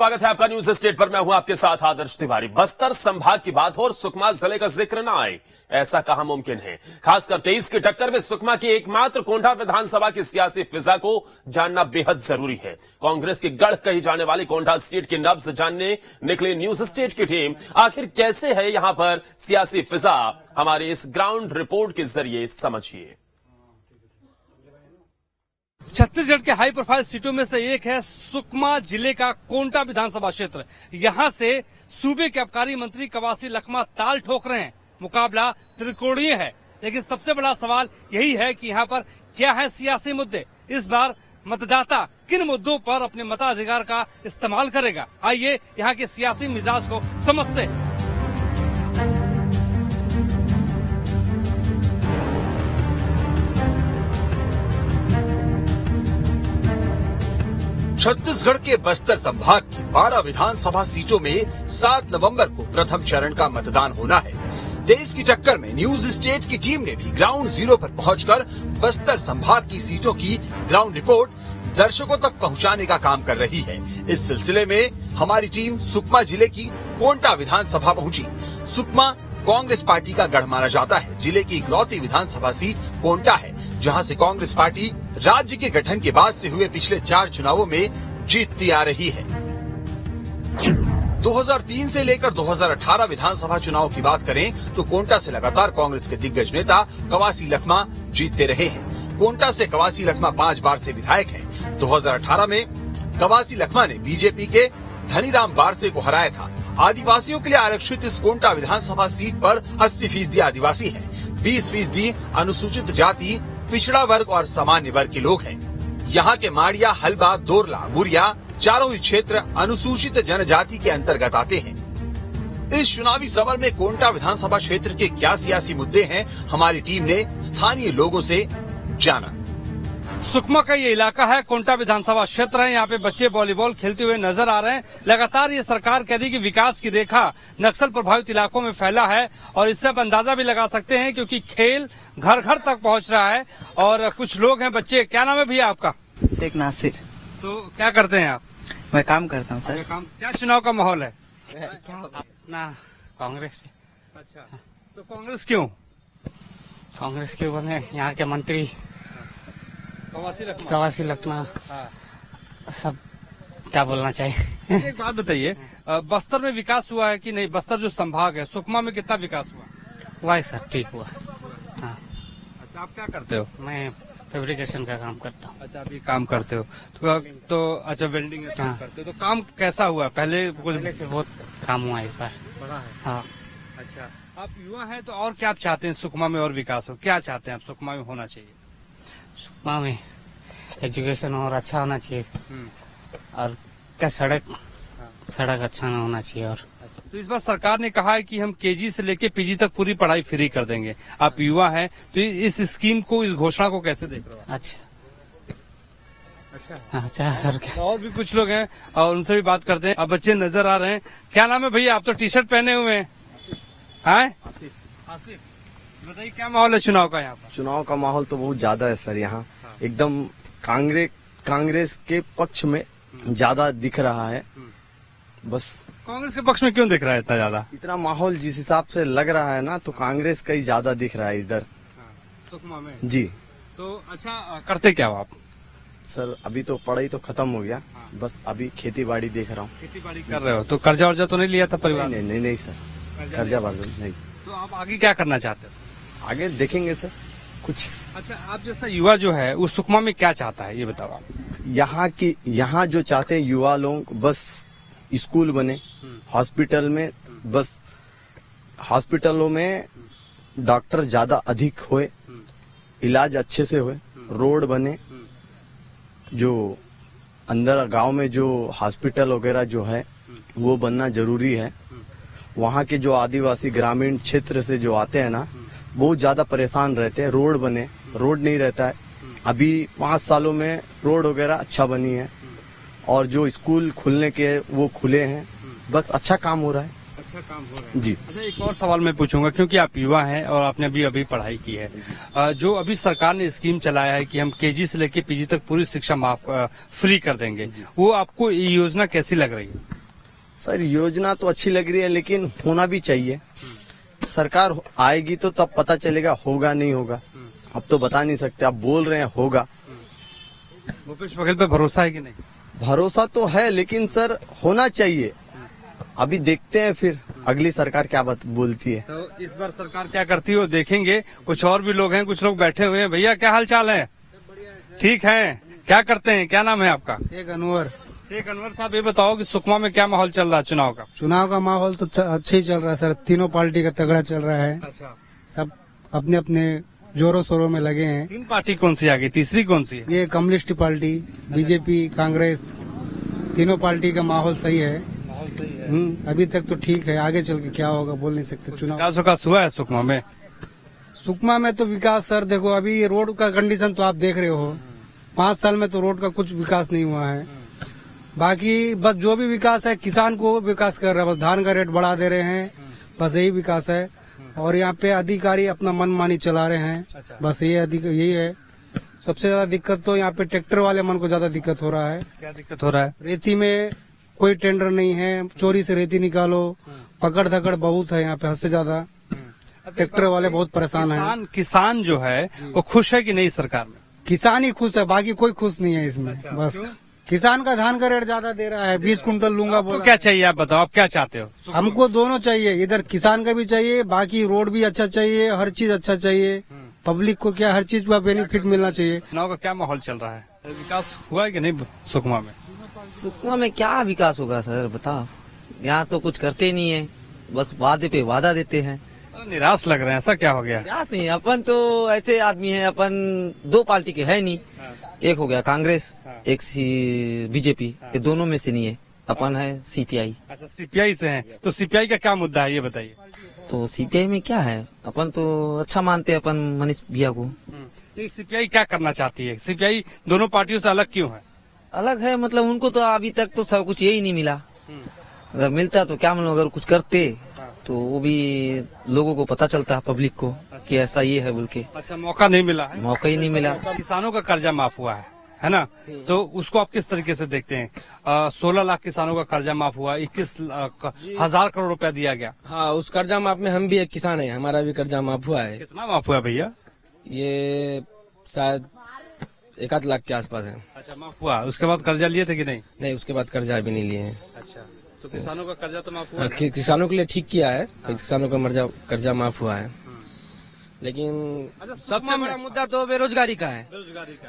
स्वागत है आपका न्यूज स्टेट पर। मैं हूं आपके साथ आदर्श तिवारी। बस्तर संभाग की बात हो और सुकमा जिले का जिक्र ना आए, ऐसा कहां मुमकिन है? खासकर 23 की टक्कर में सुकमा की एकमात्र कोंढा विधानसभा की सियासी फिजा को जानना बेहद जरूरी है। कांग्रेस की गढ़ कही जाने वाली कोंढा सीट की नब्ज जानने निकली न्यूज स्टेट की टीम। आखिर कैसे है यहां पर सियासी फिजा, हमारे इस ग्राउंड रिपोर्ट के जरिए समझिए। छत्तीसगढ़ के हाई प्रोफाइल सीटों में से एक है सुकमा जिले का कोंटा विधानसभा क्षेत्र। यहां से सूबे के आबकारी मंत्री कवासी लखमा ताल ठोक रहे हैं। मुकाबला त्रिकोणीय है, लेकिन सबसे बड़ा सवाल यही है कि यहां पर क्या है सियासी मुद्दे। इस बार मतदाता किन मुद्दों पर अपने मताधिकार का इस्तेमाल करेगा। आइए यहां के सियासी मिजाज को समझते हैं। छत्तीसगढ़ के बस्तर संभाग की 12 विधानसभा सीटों में 7 नवंबर को प्रथम चरण का मतदान होना है। 23 की टक्कर में न्यूज स्टेट की टीम ने भी ग्राउंड जीरो पर पहुंचकर बस्तर संभाग की सीटों की ग्राउंड रिपोर्ट दर्शकों तक पहुंचाने का काम कर रही है। इस सिलसिले में हमारी टीम सुकमा जिले की कोंटा विधानसभा पहुंची। सुकमा कांग्रेस पार्टी का गढ़ माना जाता है। जिले की इकलौती विधानसभा सीट कोंटा है, जहां से कांग्रेस पार्टी राज्य के गठन के बाद से हुए पिछले 4 चुनावों में जीतती आ रही है। 2003 से लेकर 2018 विधानसभा चुनाव की बात करें तो कोंटा से लगातार कांग्रेस के दिग्गज नेता कवासी लखमा जीतते रहे हैं। कोंटा से कवासी लखमा 5 बार से विधायक हैं। 2018 में कवासी लखमा ने बीजेपी के धनीराम बारसे को हराया था। आदिवासियों के लिए आरक्षित इस कोंटा विधानसभा सीट पर 80% आदिवासी है, 20% अनुसूचित जाति, पिछड़ा वर्ग और सामान्य वर्ग के लोग हैं। यहाँ के माड़िया, हलबा, दोरला, मुरिया चारों ही क्षेत्र अनुसूचित जनजाति के अंतर्गत आते हैं। इस चुनावी समर में कोंटा विधानसभा क्षेत्र के क्या सियासी मुद्दे हैं, हमारी टीम ने स्थानीय लोगों से जाना। सुकमा का ये इलाका है, कोंटा विधानसभा क्षेत्र है। यहाँ पे बच्चे वॉलीबॉल खेलते हुए नजर आ रहे हैं। लगातार ये सरकार कह रही है कि विकास की रेखा नक्सल प्रभावित इलाकों में फैला है, और इससे आप अंदाजा भी लगा सकते हैं क्योंकि खेल घर घर तक पहुँच रहा है। और कुछ लोग हैं, बच्चे। क्या नाम है भैया आपका? शेख नासिर। तो क्या करते हैं आप? मैं काम करता हूँ सर। क्या चुनाव का माहौल है? अपना कांग्रेस पे। अच्छा, तो कांग्रेस क्यों? कांग्रेस के बने यहाँ के मंत्री कवासी लखमा सब, क्या बोलना चाहिए। एक बात बताइए, बस्तर में विकास हुआ है कि नहीं? बस्तर जो संभाग है, सुकमा में कितना विकास हुआ है? सर ठीक हुआ। हाँ। अच्छा, आप क्या करते हो? मैं फैब्रिकेशन का काम करता हूँ। अच्छा, अभी काम करते हो तो अच्छा, वेल्डिंग का काम करते हो। तो काम कैसा हुआ? पहले से बहुत काम हुआ इस बार। बड़ा है। हाँ। अच्छा, आप युवा हैं तो और क्या आप चाहते हैं सुकमा में और विकास हो? क्या चाहते हैं आप सुकमा में होना चाहिए? सुकमा में एजुकेशन और अच्छा होना चाहिए, और क्या सड़क अच्छा होना चाहिए। और तो इस बार सरकार ने कहा है कि हम केजी से लेके पीजी तक पूरी पढ़ाई फ्री कर देंगे। आप युवा हैं तो इस स्कीम को, इस घोषणा को कैसे देख रहे हो? अच्छा और भी कुछ लोग हैं और उनसे भी बात करते हैं। अब बच्चे नजर आ रहे हैं। क्या नाम है भैया? आप तो टी शर्ट पहने हुए हैं। आसिफ, बताइए क्या माहौल है चुनाव का यहाँ पर? चुनाव का माहौल तो बहुत ज्यादा है सर। यहाँ एकदम कांग्रेस के पक्ष में ज्यादा दिख रहा है। बस कांग्रेस के पक्ष में क्यों दिख रहा है इतना ज्यादा? इतना माहौल जिस हिसाब से लग रहा है ना, तो कांग्रेस का ही ज्यादा दिख रहा है इधर। सुकमा में जी। तो अच्छा, करते क्या हो आप? सर अभी तो पढ़ाई तो खत्म हो गया, बस अभी खेती बाड़ी देख रहा हूँ। खेती बाड़ी कर रहे हो तो कर्जा वर्जा तो नहीं लिया था परिवार? नहीं सर, कर्जा वर्जा नहीं। तो आप आगे क्या करना चाहते हो? आगे देखेंगे सर कुछ। अच्छा, आप जैसा युवा जो है वो सुकमा में क्या चाहता है ये बताओ आप। यहाँ जो चाहते हैं युवा लोग, बस स्कूल बने, हॉस्पिटल में, बस हॉस्पिटलों में डॉक्टर ज्यादा अधिक होए, इलाज अच्छे से होए, रोड बने, जो अंदर गांव में जो हॉस्पिटल वगैरह जो है वो बनना जरूरी है। वहाँ के जो आदिवासी ग्रामीण क्षेत्र से जो आते हैं ना, बहुत ज्यादा परेशान रहते हैं। रोड बने, रोड नहीं रहता है। अभी 5 सालों में रोड वगैरह अच्छा बनी है, और जो स्कूल खुलने के वो खुले हैं। बस अच्छा काम हो रहा है। अच्छा काम हो रहा है जी। अच्छा, एक और सवाल मैं पूछूंगा, क्योंकि आप युवा हैं और आपने अभी पढ़ाई की है। जो अभी सरकार ने स्कीम चलाया है कि हम केजी से लेकर पीजी तक पूरी शिक्षा माफ फ्री कर देंगे, वो आपको ये योजना कैसी लग रही है? सर योजना तो अच्छी लग रही है, लेकिन होना भी चाहिए। सरकार आएगी तो तब पता चलेगा होगा नहीं होगा, अब तो बता नहीं सकते। आप बोल रहे हैं होगा, भूपेश बघेल पे भरोसा है कि नहीं? भरोसा तो है, लेकिन सर होना चाहिए। अभी देखते हैं फिर अगली सरकार क्या बोलती है। तो इस बार सरकार क्या करती है वो देखेंगे। कुछ और भी लोग हैं, कुछ लोग बैठे हुए हैं। भैया क्या हाल चाल है? ठीक है, क्या करते हैं, क्या नाम है आपका? शेख अनवर। शेख अनवर साहब, ये बताओ कि सुकमा में क्या माहौल चल रहा है चुनाव का? चुनाव का माहौल तो अच्छा ही चल रहा है सर, तीनों पार्टी का तगड़ा चल रहा है। अच्छा, सब अपने अपने जोरों शोरों में लगे हैं। 3 पार्टी कौन सी आ गई, तीसरी कौन सी है? ये कम्युनिस्ट पार्टी, बीजेपी, कांग्रेस, तीनों पार्टी का माहौल सही है। माहौल सही है। अभी तक तो ठीक है, आगे चल के क्या होगा बोल नहीं सकते। चुनाव विकास हुआ है सुकमा में? सुकमा में तो विकास सर देखो, अभी ये रोड का कंडीशन तो आप देख रहे हो। 5 साल में तो रोड का कुछ विकास नहीं हुआ है। बाकी बस जो भी विकास है किसान को विकास कर रहा है, बस धान का रेट बढ़ा दे रहे हैं, बस यही विकास है। और यहाँ पे अधिकारी अपना मनमानी चला रहे हैं, बस यही है। सबसे ज्यादा दिक्कत तो यहाँ पे ट्रैक्टर वाले मन को ज्यादा दिक्कत हो रहा है। क्या दिक्कत हो रहा है? रेती में कोई टेंडर नहीं है, चोरी से रेती निकालो, पकड़ धकड़ बहुत है यहाँ पे, हद से ज्यादा। ट्रैक्टर वाले बहुत परेशान है। किसान जो है वो खुश है कि नहीं सरकार में? किसान ही खुश है, बाकी कोई खुश नहीं है इसमें। बस क्यों? किसान का धान का रेट ज्यादा दे रहा है, 20 कुंटल लूंगा आपको बोला। क्या चाहिए, आप बताओ, आप क्या चाहते हो? हमको दोनों चाहिए, इधर किसान का भी चाहिए, बाकी रोड भी अच्छा चाहिए, हर चीज अच्छा चाहिए। पब्लिक को क्या हर चीज का बेनिफिट मिलना चाहिए। चुनाव का क्या माहौल चल रहा है? विकास हुआ है कि नहीं सुकमा में? सुकमा में क्या विकास होगा सर, बताओ। यहाँ तो कुछ करते ही नहीं है, बस वादे पे वादा देते हैं। निराश लग रहे हैं, ऐसा क्या हो गया? याद नहीं, अपन तो ऐसे आदमी हैं, अपन 2 पार्टी के है नहीं। एक हो गया कांग्रेस, एक बीजेपी, ये दोनों में से नहीं है। अपन है सीपीआई। अच्छा, सीपीआई से हैं, तो सीपीआई का क्या मुद्दा है ये बताइए। तो सीपीआई में क्या है, अपन तो अच्छा मानते हैं अपन मनीष भैया को। ये सीपीआई क्या करना चाहती है? सीपीआई दोनों पार्टियों से अलग क्यों है? अलग है मतलब उनको तो अभी तक तो सब कुछ यही नहीं मिला। अगर मिलता तो क्या मालूम, अगर कुछ करते तो वो भी लोगों को पता चलता, पब्लिक को, कि ऐसा ये है बोल के। अच्छा, मौका नहीं मिला है? मौका ही नहीं मिला। किसानों का कर्जा माफ हुआ है ना? तो उसको आप किस तरीके से देखते हैं? 16 लाख किसानों का कर्जा माफ हुआ, 21,000 करोड़ रुपया दिया गया। हाँ, उस कर्जा माफ में हम भी एक किसान है, हमारा भी कर्जा माफ हुआ है। कितना माफ हुआ भैया? ये शायद 1 लाख के आसपास है। अच्छा, माफ हुआ। उसके बाद कर्जा लिए थे कि नहीं? नहीं, उसके बाद कर्जा भी नहीं लिए हैं। अच्छा, तो किसानों का कर्जा तो माफ हुआ। किसानों के लिए ठीक किया है, किसानों का कर्जा माफ हुआ है। लेकिन सबसे बड़ा मुद्दा तो बेरोजगारी का है।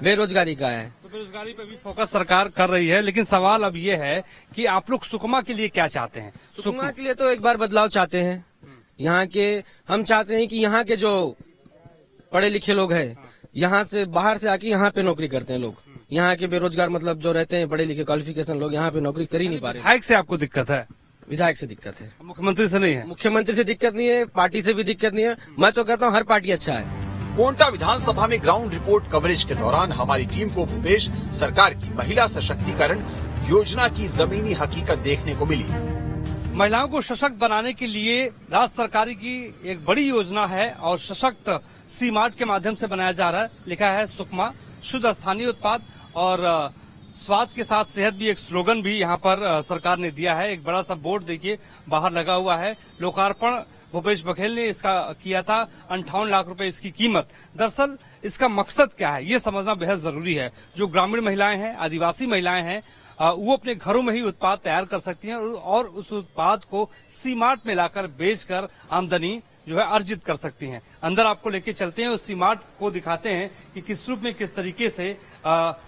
बेरोजगारी का है। तो बेरोजगारी पे भी फोकस सरकार कर रही है, लेकिन सवाल अब ये है कि आप लोग सुकमा के लिए क्या चाहते हैं? सुकमा के लिए तो एक बार बदलाव चाहते हैं। यहाँ के हम चाहते हैं कि यहाँ के जो पढ़े लिखे लोग हैं, यहाँ से बाहर से आके यहाँ पे नौकरी करते हैं लोग। यहाँ के बेरोजगार मतलब जो रहते हैं पढ़े लिखे क्वालिफिकेशन लोग, यहाँ पे नौकरी कर ही नहीं पा रहे। विधायक से आपको दिक्कत है? विधायक से दिक्कत है, मुख्यमंत्री से नहीं है? मुख्यमंत्री से दिक्कत नहीं है, पार्टी से भी दिक्कत नहीं है। मैं तो कहता हूँ हर पार्टी अच्छा है। कोंटा विधानसभा में ग्राउंड रिपोर्ट कवरेज के दौरान हमारी टीम को भूपेश सरकार की महिला सशक्तिकरण योजना की जमीनी हकीकत देखने को मिली। महिलाओं को सशक्त बनाने के लिए राज्य सरकार की एक बड़ी योजना है और सशक्त सी-मार्ट के माध्यम से बनाया जा रहा है। लिखा है सुकमा, शुद्ध स्थानीय उत्पाद और स्वाद के साथ सेहत भी एक स्लोगन भी यहाँ पर सरकार ने दिया है। एक बड़ा सा बोर्ड देखिए बाहर लगा हुआ है। लोकार्पण भूपेश बघेल ने इसका किया था, 58 लाख रुपए इसकी कीमत। दरअसल इसका मकसद क्या है ये समझना बेहद जरूरी है। जो ग्रामीण महिलाएं हैं, आदिवासी महिलाएं हैं, वो अपने घरों में ही उत्पाद तैयार कर सकती हैं और उस उत्पाद को सी-मार्ट में लाकर बेचकर आमदनी जो है अर्जित कर सकती हैं। अंदर आपको लेके चलते हैं, उस सी-मार्ट को दिखाते हैं कि किस रूप में किस तरीके से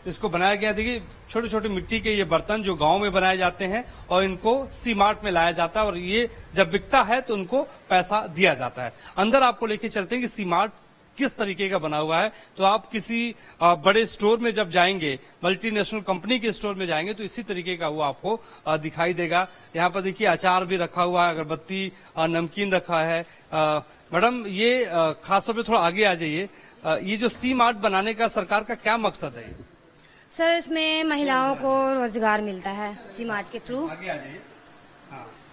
इसको बनाया गया। देखिए छोटे छोटे मिट्टी के ये बर्तन जो गांव में बनाए जाते हैं और इनको सी-मार्ट में लाया जाता है और ये जब बिकता है तो उनको पैसा दिया जाता है। अंदर आपको लेके चलते हैं कि सी-मार्ट किस तरीके का बना हुआ है। तो आप किसी बड़े स्टोर में जब जाएंगे, मल्टीनेशनल कंपनी के स्टोर में जाएंगे तो इसी तरीके का वो आपको दिखाई देगा। यहाँ पर देखिए अचार भी रखा हुआ है, अगरबत्ती, नमकीन रखा है। मैडम ये खासतौर पे थोड़ा आगे आ जाइए, ये जो सी-मार्ट बनाने का सरकार का क्या मकसद है? सर इसमें महिलाओं को रोजगार मिलता है सी-मार्ट के थ्रू। आगे आ जाइए।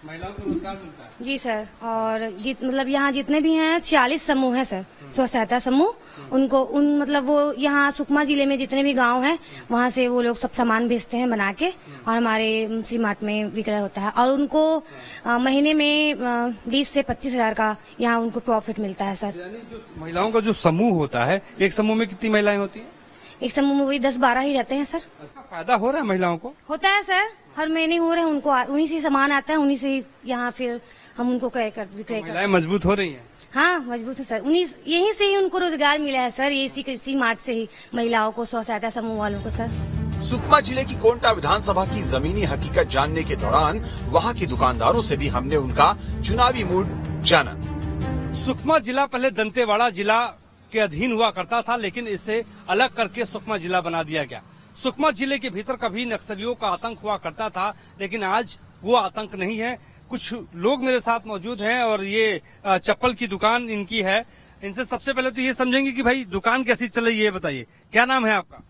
महिलाओं को रोजगार मिलता है। जी सर, और मतलब यहाँ जितने भी हैं 46 समूह हैं सर, स्व सहायता समूह। उनको मतलब वो यहाँ सुकमा जिले में जितने भी गांव हैं वहाँ से वो लोग सब सामान भेजते हैं बना के, और हमारे सी मार्ट में विक्रय होता है, और उनको महीने में 20 से 25 हजार का यहाँ उनको प्रॉफिट मिलता है सर। यानी जो महिलाओं का जो समूह होता है, एक समूह में कितनी महिलाएं होती हैं? एक समूह में वही 10-12 ही रहते हैं सर। अच्छा, फायदा हो रहा है महिलाओं को? होता है सर, हर महीने हो रहे हैं उनको, उन्हीं से सामान आता है, उन्हीं से यहाँ फिर हम उनको विक्रय कर। महिलाएं मजबूत हो रही हैं? हाँ मजबूत है सर, यहीं से ही उनको रोजगार मिला है सर, इसी मार्ट से ही महिलाओं को, स्व सहायता समूह वालों को सर। सुकमा जिले की कोंटा विधानसभा की जमीनी हकीकत जानने के दौरान वहाँ के दुकानदारों से भी हमने उनका चुनावी मूड जाना। सुकमा जिला पहले दंतेवाड़ा जिला के अधीन हुआ करता था, लेकिन इसे अलग करके सुकमा जिला बना दिया गया। सुकमा जिले के भीतर कभी नक्सलियों का आतंक हुआ करता था, लेकिन आज वो आतंक नहीं है। कुछ लोग मेरे साथ मौजूद हैं और ये चप्पल की दुकान इनकी है। इनसे सबसे पहले तो ये समझेंगे कि भाई दुकान कैसी चल रही है, ये बताइए। क्या नाम है आपका?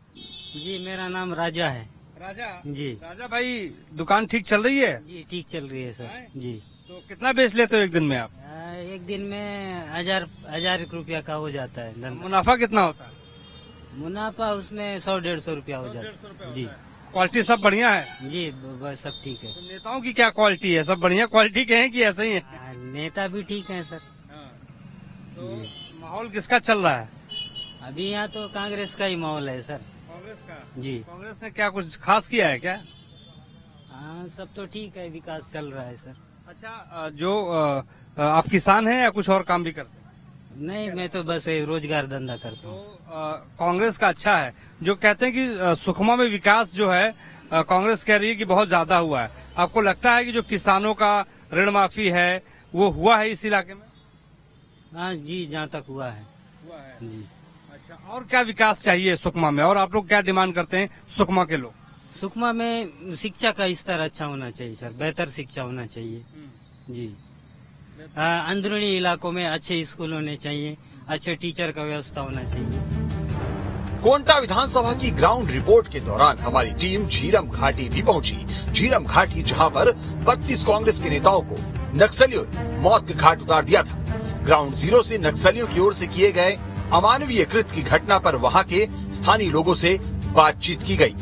जी मेरा नाम राजा है। राजा जी। राजा भाई, दुकान ठीक चल रही है? जी ठीक चल रही है सर। जी। तो कितना बेच लेते हो एक दिन में आप? एक दिन में 1000 रुपया का हो जाता है। मुनाफा कितना होता है? मुनाफा उसमें 100-150 रुपया हो जाता है। जी। क्वालिटी सब बढ़िया है? जी सब ठीक है। तो नेताओं की क्या क्वालिटी है? सब बढ़िया क्वालिटी के हैं कि ऐसे ही है? नेता भी ठीक है सर। तो माहौल किसका चल रहा है अभी? यहाँ तो कांग्रेस का ही माहौल है सर। कांग्रेस का? जी। कांग्रेस ने क्या कुछ खास किया है क्या? हाँ सब तो ठीक है, विकास चल रहा है सर। अच्छा, जो आप किसान हैं या कुछ और काम भी करते हैं? नहीं, मैं तो बस रोजगार धंधा करता हूँ। कांग्रेस का अच्छा है। जो कहते हैं कि सुकमा में विकास जो है कांग्रेस कह रही है कि बहुत ज्यादा हुआ है। आपको लगता है कि जो किसानों का ऋण माफी है वो हुआ है इस इलाके में? हाँ जी, जहाँ तक हुआ है जी। अच्छा, और क्या विकास चाहिए सुकमा में, और आप लोग क्या डिमांड करते हैं सुकमा के लोग? सुकमा में शिक्षा का स्तर अच्छा होना चाहिए सर, बेहतर शिक्षा होना चाहिए जी। अंदरूनी इलाकों में अच्छे स्कूल होने चाहिए, अच्छे टीचर का व्यवस्था होना चाहिए। कोंटा विधानसभा की ग्राउंड रिपोर्ट के दौरान हमारी टीम झीरम घाटी भी पहुंची। झीरम घाटी जहां पर 32 कांग्रेस के नेताओं को नक्सलियों ने मौत के घाट उतार दिया था। ग्राउंड जीरो से नक्सलियों की ओर से किए गए अमानवीय कृत्य की घटना पर वहां के स्थानीय लोगों से बातचीत की गई।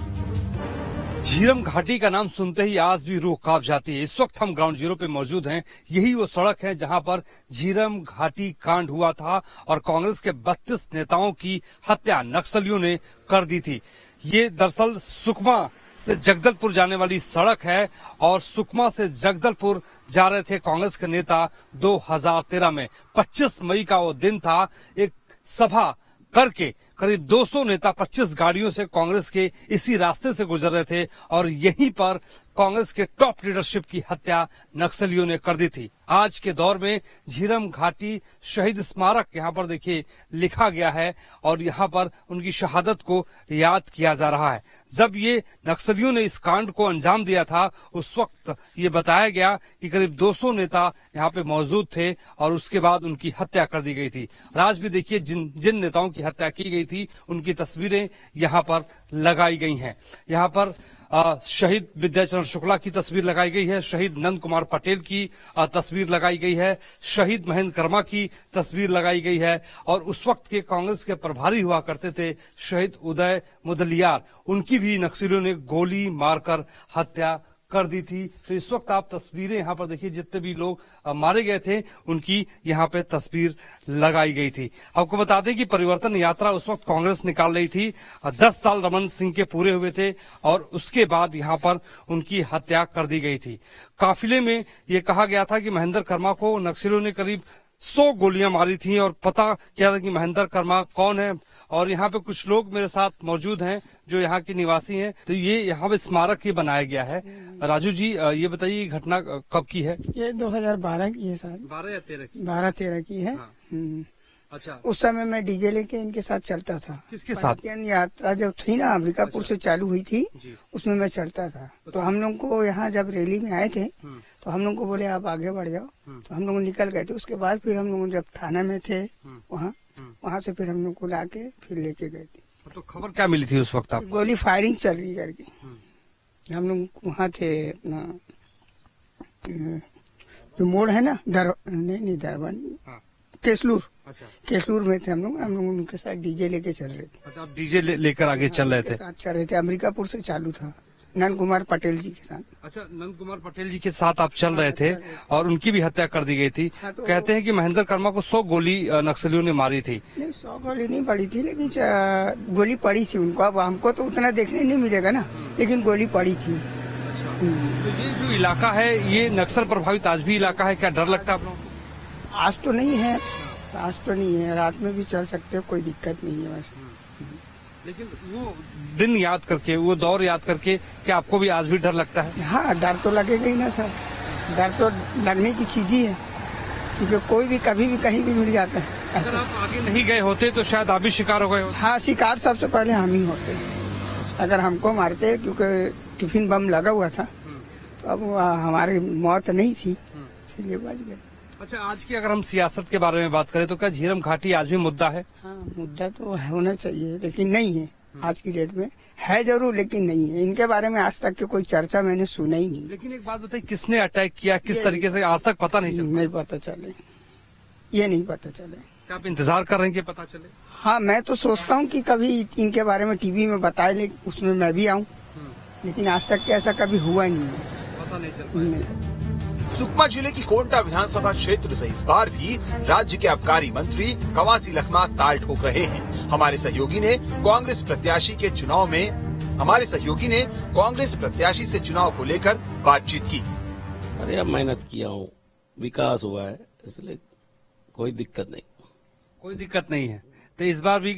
झीरम घाटी का नाम सुनते ही आज भी रूह कांप जाती है। इस वक्त हम ग्राउंड जीरो पे मौजूद हैं। यही वो सड़क है जहां पर झीरम घाटी कांड हुआ था और कांग्रेस के 32 नेताओं की हत्या नक्सलियों ने कर दी थी। ये दरअसल सुकमा से जगदलपुर जाने वाली सड़क है और सुकमा से जगदलपुर जा रहे थे कांग्रेस के नेता 2013 में। 25 मई का वो दिन था। एक सभा करके करीब 200 नेता 25 गाड़ियों से कांग्रेस के इसी रास्ते से गुजर रहे थे और यहीं पर कांग्रेस के टॉप लीडरशिप की हत्या नक्सलियों ने कर दी थी। आज के दौर में झीरम घाटी शहीद स्मारक यहाँ पर देखिए लिखा गया है और यहाँ पर उनकी शहादत को याद किया जा रहा है। जब ये नक्सलियों ने इस कांड को अंजाम दिया था उस वक्त ये बताया गया कि करीब 200 नेता यहाँ पे मौजूद थे और उसके बाद उनकी हत्या कर दी गई थी। और आज भी देखिए जिन नेताओं की हत्या की गई थी उनकी तस्वीरें यहाँ पर लगाई गई हैं। यहाँ पर शहीद विद्याचरण शुक्ला की तस्वीर लगाई गई है, शहीद नंद कुमार पटेल की तस्वीर लगाई गई है, शहीद महेंद्र कर्मा की तस्वीर लगाई गई है और उस वक्त के कांग्रेस के प्रभारी हुआ करते थे शहीद उदय मुदलियार, उनकी भी नक्सलियों ने गोली मारकर हत्या कर दी थी। तो इस वक्त आप तस्वीरें यहाँ पर देखिए, जितने भी लोग मारे गए थे उनकी यहाँ पे तस्वीर लगाई गई थी। आपको बता दें कि परिवर्तन यात्रा उस वक्त कांग्रेस निकाल रही थी। 10 साल रमन सिंह के पूरे हुए थे और उसके बाद यहाँ पर उनकी हत्या कर दी गई थी। काफिले में ये कहा गया था कि महेंद्र कर्मा को नक्सलियों ने करीब 100 गोलियां मारी थी और पता क्या था कि महेंद्र कर्मा कौन है। और यहाँ पे कुछ लोग मेरे साथ मौजूद हैं जो यहाँ के निवासी हैं। तो ये यहाँ पे स्मारक ही बनाया गया है। राजू जी, ये बताइए घटना कब की है? ये 2012 की है सर। 12 या 13 की? 12-13 की है। हाँ। अच्छा, उस समय मैं डीजे लेके इनके साथ चलता था। किसके साथ? यात्रा जब थी ना अंबिकापुर से चालू हुई थी उसमें मैं चलता था। तो हम लोग को यहाँ जब रैली में आए थे तो हम लोग को बोले आप आगे बढ़ जाओ, तो हम लोग निकल गए थे। उसके बाद फिर हम लोग जब थाना में थे वहाँ से फिर हम लोग को लाके फिर लेके गए थे। तो खबर क्या मिली थी उस वक्त? आप गोली फायरिंग चल रही करके हम लोग वहाँ थे अपना जो मोड़ है ना नहीं दरबार केसलूर। अच्छा, केसलूर में थे हम लोग उनके साथ डीजे लेके चल रहे थे। अच्छा, आप डीजे लेकर आगे चल रहे थे? साथ चल रहे थे, अमरीकापुर से चालू था, नंद कुमार पटेल जी के साथ। अच्छा, नंद कुमार पटेल जी के साथ आप चल रहे थे और उनकी भी हत्या कर दी गई थी। हाँ, तो कहते हैं कि महेंद्र कर्मा को 100 गोली नक्सलियों ने मारी थी। नहीं, 100 गोली नहीं पड़ी थी, लेकिन गोली पड़ी थी उनको। अब हमको तो उतना देखने नहीं मिलेगा ना, लेकिन गोली पड़ी थी। तो ये जो इलाका है ये नक्सल प्रभावित आज भी इलाका है, क्या डर लगता है आप लोगों को? आज तो नहीं है, आज तो नहीं है, रात में भी चल सकते हो, कोई दिक्कत नहीं है वैसे। लेकिन वो दिन याद करके, वो दौर याद करके क्या आपको भी आज भी डर लगता है? हाँ, डर तो लगेगा ही ना सर, डर तो लगने की चीज ही है, क्योंकि कोई भी कभी भी कहीं भी मिल जाता है। अगर आप आगे नहीं गए होते तो शायद आप भी शिकार हो गए होते। हाँ, शिकार सबसे पहले हम ही होते अगर हमको मारते, क्योंकि टिफिन बम लगा हुआ था, तो अब हमारी मौत नहीं थी, इसलिए बच गए। अच्छा, आज की अगर हम सियासत के बारे में बात करें तो क्या झीरम घाटी आज भी मुद्दा है? हाँ, मुद्दा तो होना चाहिए, लेकिन नहीं है आज की डेट में। है जरूर, लेकिन नहीं है। इनके बारे में आज तक की कोई चर्चा मैंने सुना ही नहीं। लेकिन एक बात बताइए, किसने अटैक किया, किस तरीके से, आज तक पता नहीं चला? नहीं पता चले, ये नहीं पता चले। क्या आप इंतजार कर रहे हैं कि पता चले? हाँ, मैं तो सोचता हूँ कि कभी इनके बारे में टीवी में बताए, लेकिन उसमें मैं भी आऊँ, लेकिन आज तक के ऐसा कभी हुआ नहीं है, पता नहीं चल। सुकमा जिले की कोंटा विधानसभा क्षेत्र से इस बार भी राज्य के आबकारी मंत्री कवासी लखमा ताल ठोक रहे हैं। हमारे सहयोगी ने कांग्रेस प्रत्याशी से चुनाव को लेकर बातचीत की। अरे अब मेहनत किया हूँ, विकास हुआ है, इसलिए कोई दिक्कत नहीं। कोई दिक्कत नहीं है। तो इस बार भी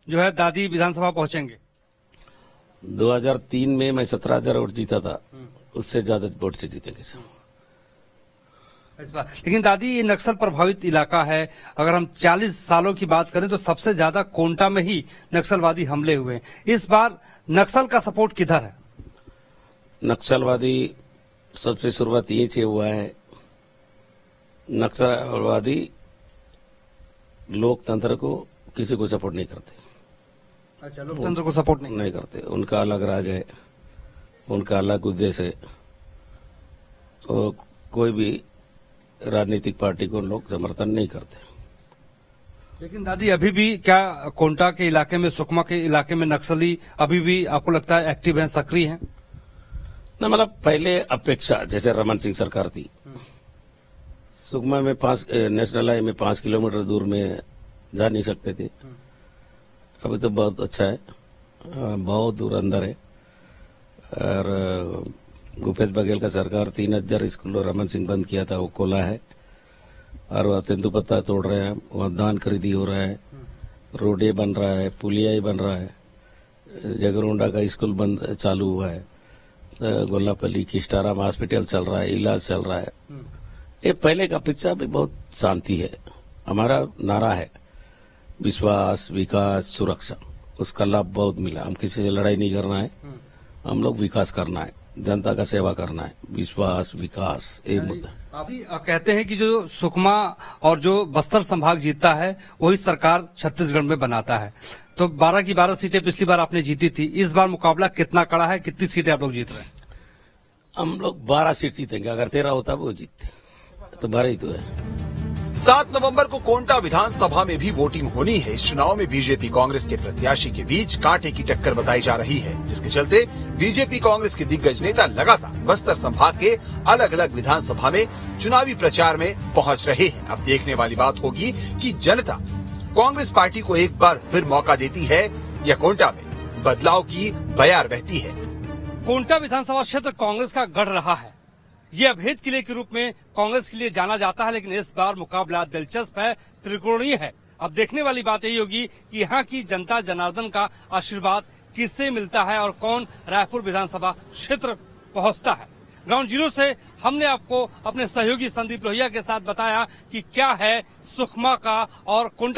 जो है दादी विधानसभा पहुंचेंगे? 2003 में मैं 17,000 वोट जीता था, उससे ज्यादा वोट से जीतेंगे सब इस बार। लेकिन दादी, ये नक्सल प्रभावित इलाका है। अगर हम 40 सालों की बात करें तो सबसे ज्यादा कोंटा में ही नक्सलवादी हमले हुए हैं। इस बार नक्सल का सपोर्ट किधर है? नक्सलवादी सबसे शुरुआत ये से हुआ है। नक्सलवादी लोकतंत्र को किसी को सपोर्ट नहीं करते। अच्छा, लोकतंत्र को सपोर्ट नहीं करते। उनका अलग राज है, उनका अलग उद्देश्य है, और कोई भी राजनीतिक पार्टी को लोग समर्थन नहीं करते। लेकिन दादी, अभी भी क्या कोंटा के इलाके में, सुकमा के इलाके में नक्सली अभी भी आपको लगता है एक्टिव हैं, सक्रिय हैं? ना, मतलब पहले अपेक्षा जैसे रमन सिंह सरकार थी, सुकमा में नेशनल हाईवे में 5 किलोमीटर दूर में जा नहीं सकते थे। अभी तो बहुत अच्छा है, बहुत दूर अंदर है। और भूपेश बघेल का सरकार 3000 स्कूल रमन सिंह बंद किया था, वो खोला है। और वह तेंदुपत्ता तोड़ रहे हैं, वहाँ धान खरीदी हो रहा है, रोडे बन रहा है, पुलिया ही बन रहा है। जगरोंडा का स्कूल बंद चालू हुआ है, गोल्लापल्ली किस्टाराम हॉस्पिटल चल रहा है, इलाज चल रहा है। ये पहले का अपेक्षा भी बहुत शांति है। हमारा नारा है विश्वास, विकास, सुरक्षा। उसका लाभ बहुत मिला। हम किसी से लड़ाई नहीं करना है, हम लोग विकास करना है, जनता का सेवा करना है। विश्वास, विकास, एक मुद्दा। अभी कहते हैं कि जो सुकमा और जो बस्तर संभाग जीतता है वही सरकार छत्तीसगढ़ में बनाता है। तो 12 की 12 सीटें पिछली बार आपने जीती थी, इस बार मुकाबला कितना कड़ा है? कितनी सीटें आप लोग जीत रहे हैं? हम लोग 12 सीट जीतेंगे। अगर 13 होता वो जीतते, तो 12 ही तो है। 7 नवंबर को कोंटा विधानसभा में भी वोटिंग होनी है। इस चुनाव में बीजेपी कांग्रेस के प्रत्याशी के बीच कांटे की टक्कर बताई जा रही है, जिसके चलते बीजेपी कांग्रेस के दिग्गज नेता लगातार बस्तर संभाग के अलग अलग विधानसभा में चुनावी प्रचार में पहुंच रहे हैं। अब देखने वाली बात होगी कि जनता कांग्रेस पार्टी को एक बार फिर मौका देती है या कोंटा में बदलाव की बयार बहती है। कोंटा विधानसभा क्षेत्र कांग्रेस का गढ़ रहा है। ये अभेद किले के रूप में कांग्रेस के लिए जाना जाता है, लेकिन इस बार मुकाबला दिलचस्प है, त्रिकोणीय है। अब देखने वाली बात यही होगी कि यहाँ की जनता जनार्दन का आशीर्वाद किससे मिलता है और कौन रायपुर विधानसभा क्षेत्र पहुंचता है। ग्राउंड जीरो से हमने आपको अपने सहयोगी संदीप लोहिया के साथ बताया कि क्या है सुकमा का और कोंटा